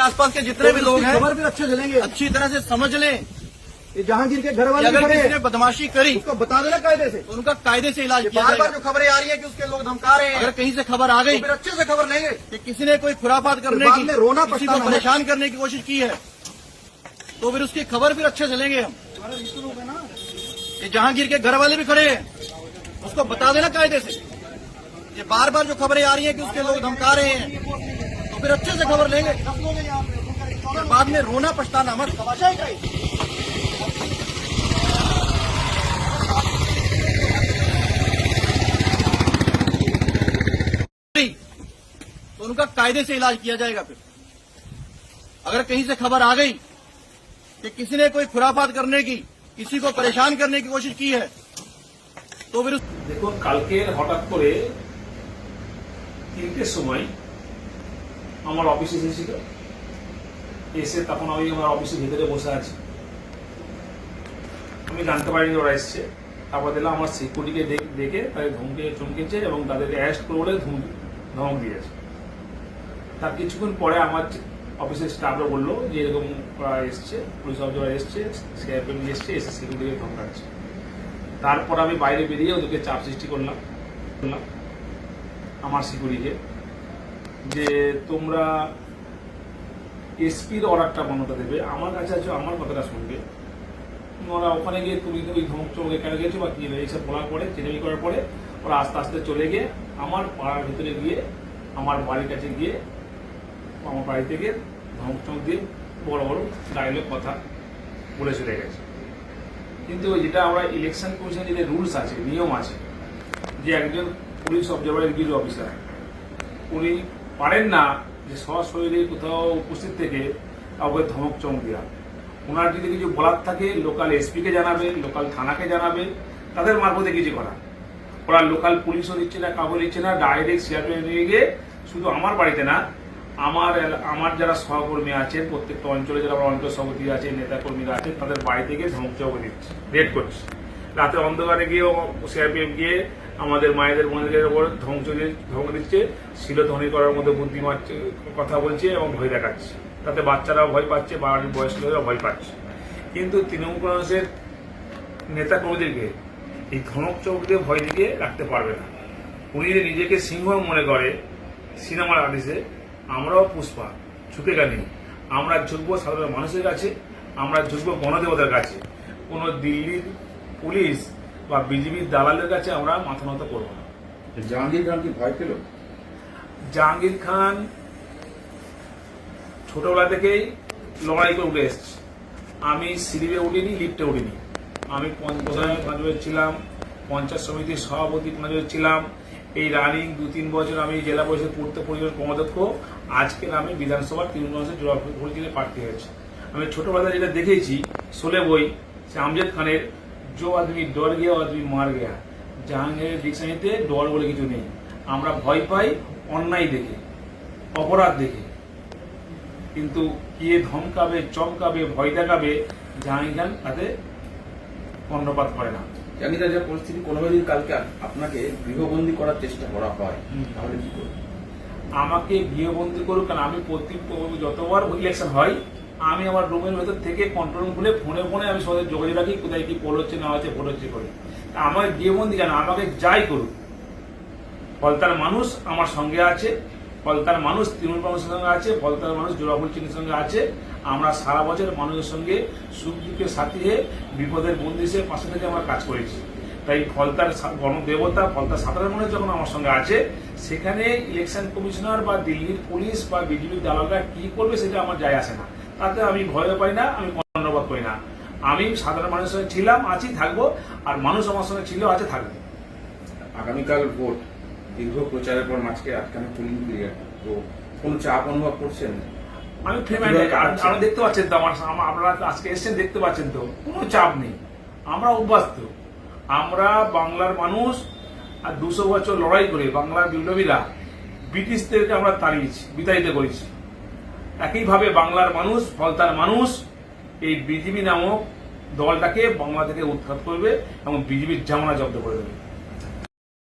आसपास के जितने भी लोग हैं खबर भी अच्छे चलेंगे। अच्छी तरह से समझ लें। ये जहांगीर के घर वाले अगर किसी ने बदमाशी करी उसको बता देना कायदे से। तो उनका कायदे से इलाज किया बार बार जाएगा। जो खबरें आ रही है कि उसके लोग धमका रहे हैं, अगर कहीं से खबर आ गई तो फिर अच्छे से खबर लेंगे कि किसी ने कोई खुराफात करने बाद की, में रोना किसी को पछताना परेशान करने की कोशिश की है, तो फिर उसकी खबर फिर अच्छे से लेंगे हम। ये जहांगीर के घर वाले भी खड़े हैं, उसको बता देना कायदे से। ये बार बार जो खबरें आ रही है कि उसके लोग धमका रहे हैं, तो फिर अच्छे से खबर लेंगे। फिर बाद में रोना पछताना मत। तमाशा है क्या ये? तो उनका कायदे से इलाज किया जाएगा। फिर अगर कहीं से खबर आ गई कि किसी ने कोई खुराफात करने की, किसी को परेशान करने की कोशिश की है, तो फिर দেখুন কালকে হঠাৎ করে 3টের সময় আমার অফিসে এসেছিল। এসে তখন আমি আমার অফিসের ভিতরে বসে আছি, আমি জানতে পারিনি ওরা এসছে। তারপর দিলাম আমার সিকিউরিটিকে দেখে তাদের চমকেছে এবং তাদের অ্যারেস্ট করে বলে ধমক দিয়েছে। তার কিছুক্ষণ পরে আমার অফিসের স্টাফরা বললো যে এরকম এসছে, পুলিশ অফিসার এসছে, সিআরপিএফ এসছে, এসে সিকিউরিটিকে ধমকাচ্ছে। তারপর আমি বাইরে বেরিয়ে ওদেরকে চাপ সৃষ্টি করলাম আমার সিকিউরিটিকে, যে তোমরা এসপির অর্ডারটা বানাতে দেবে, আমার কাছে আছো, আমার কথাটা শুনবে। ওরা ওখানে গিয়ে তুমি ওই ধমক চমকে কেন গেছো বা কি এইসব বলার পরে, চেনামি করার পরে ওরা আস্তে আস্তে চলে গিয়ে আমার পাড়ার ভিতরে গিয়ে, আমার বাড়ির কাছে গিয়ে, আমার বাড়ি থেকে ধমক চমক দিয়ে বড় বড় ডায়লগ কথা বলে চলে গেছে। কিন্তু যেটা আমরা ইলেকশন কমিশনের যে রুলস আছে, নিয়ম আছে, যে একজন পুলিশ অবজারভার এক্সিকিউটিভ অফিসার উনি পারেন না যে সশরীরে কোথাও উপস্থিত থেকে কাউকে ধমক চমক দেওয়া। ওনার যদি কিছু বলার থাকে লোকাল এসপিকে জানাবে, লোকাল থানাকে জানাবে, তাদের মারফতে কিছু করা। ওরা লোকাল পুলিশও দিচ্ছে না, কাউকে দিচ্ছে না, ডাইরেক্ট সিআরপিএফ নিয়ে গিয়ে শুধু আমার বাড়িতে না, আমার যারা সহকর্মী আছে প্রত্যেকটা অঞ্চলে, যারা অঞ্চল সভাপতি আছে, নেতাকর্মীরা আছে, তাদের বাড়ি থেকে ধমক চমক দিচ্ছে, রেড করছে। রাতে অন্ধকারে গিয়েও সিআরপিএফ গিয়ে আমাদের মায়েদের বোনদের উপর ধমক দিচ্ছে, শিলধ্বনি করার মধ্যে বুদ্ধি মারছে, কথা বলছে এবং ভয় দেখাচ্ছে। তাতে বাচ্চারাও ভয় পাচ্ছে, বাড়ির বয়স্ক লোকেরা ভয় পাচ্ছে। কিন্তু তৃণমূল কংগ্রেসের নেতাকর্মীদেরকে এই ধমক চমক দিয়ে ভয় দিয়ে রাখতে পারবে না। উনি যদি নিজেকে সিংহ মনে করে সিনেমার আদেশে, আমরাও পুষ্পা ঝুঁকে গেলি, আমরা ঝুঁকবো সাধারণ মানুষের কাছে, আমরা ঝুঁকবো গণদেবতার কাছে। কোনো দিল্লির পুলিশ বা বিজেপির দালালের কাছে আমরা মাথা নত করবো না। জাহাঙ্গীর খান কি ভয় পেল? জাহাঙ্গীর খান ছোটবেলা থেকেই লড়াই করে উঠে এসছে। আমি সিঁড়িতে উঠিনি, লিফটে উঠিনি। আমি পাঞ্জাবের ছিলাম, পঞ্চায়েত সমিতির সভাপতি পাঞ্জাবের ছিলাম। এই রানিং 2-3 বছর আমি জেলা পরিষদ পূর্ত পরিষদ কর্মাধ্যক্ষ। আজকের আমি বিধানসভার তৃণমূল কংগ্রেসের জোড়া ভোটে প্রার্থী হয়েছি। আমি ছোটবেলায় যেটা দেখেছি শোলে বই, সে আমজাদ খানের जो आदमी डर गया वो आदमी मार गया। জাহাঙ্গীরের ডিকশনারিতে ডর বলে কিছু নেই। আমরা ভয় পাই অন্যায় দেখে, অপরাধ দেখে, কিন্তু কে ধমকাবে, চমকাবে, ভয় দেখাবে, জাহাঙ্গীর খান তাতে কর্ণপাত করে না। জাহাঙ্গীর যা পরিস্থিতি, কোনোভাবে কালকে আপনাকে গৃহবন্দী করার চেষ্টা করা হয়, তাহলে কি করবেন? আমাকে গৃহবন্দী করুক, কারণ আমি যতবার ইলেকশন হয় আমি আমার রুমের ভেতর থেকে কন্ট্রোল রুম খুলে ফোনে আমি সবাই যোগাযোগ রাখি, কোথায় কি পোল হচ্ছে না হচ্ছে, ভোট হচ্ছে করে। আমার গৃহবন্দী কেন, আমাকে যাই করুক, ফলতার মানুষ আমার সঙ্গে আছে, ফলতার মানুষ তৃণমূল কংগ্রেসের সঙ্গে আছে, ফলতার মানুষ জোড়াফুল চিহ্নের সঙ্গে আছে। আমরা সারা বছর মানুষের সঙ্গে সুখ দুঃখের সাথী হয়ে, বিপদের বন্দিশের পাশে থেকে আমরা কাজ করেছি। তাই ফলতার গণদেবতা, ফলতার সাধারণ মানুষ যখন আমার সঙ্গে আছে, সেখানে ইলেকশন কমিশনার বা দিল্লির পুলিশ বা বিজেপির দালালরা কি করবে সেটা আমার যায় আসে না। তাতে আমি ভয় পাই না, আমি কর্ণপাত করি না। আমি সাধারণ মানুষের সঙ্গে ছিলাম, আছি, থাকবো, আর মানুষ আমার সঙ্গে ছিল, আছে, থাকবে। আগামীকাল ভোট, দীর্ঘ প্রচারের পর আজকে আটকানো পুলিং পিরিয়ড, তো কোনো চাপ অনুভব করছেন? আমি আপনারা দেখতে পাচ্ছেন তো, আপনারা আজকে এসছেন, দেখতে পাচ্ছেন তো, কোনো চাপ নেই। আমরা অভ্যস্ত, আমরা বাংলার মানুষ, আর 200 বছর লড়াই করে বাংলার বিপ্লবীরা ব্রিটিশদেরকে আমরা তাড়িয়েছি, বিতাড়িত করেছি। একইভাবে বাংলার মানুষ, ফলতার মানুষ এই বিজেপি নামক দলটাকে বাংলা থেকে উৎখাত করবে এবং বিজেপির জামানা জব্দ করে দেবে।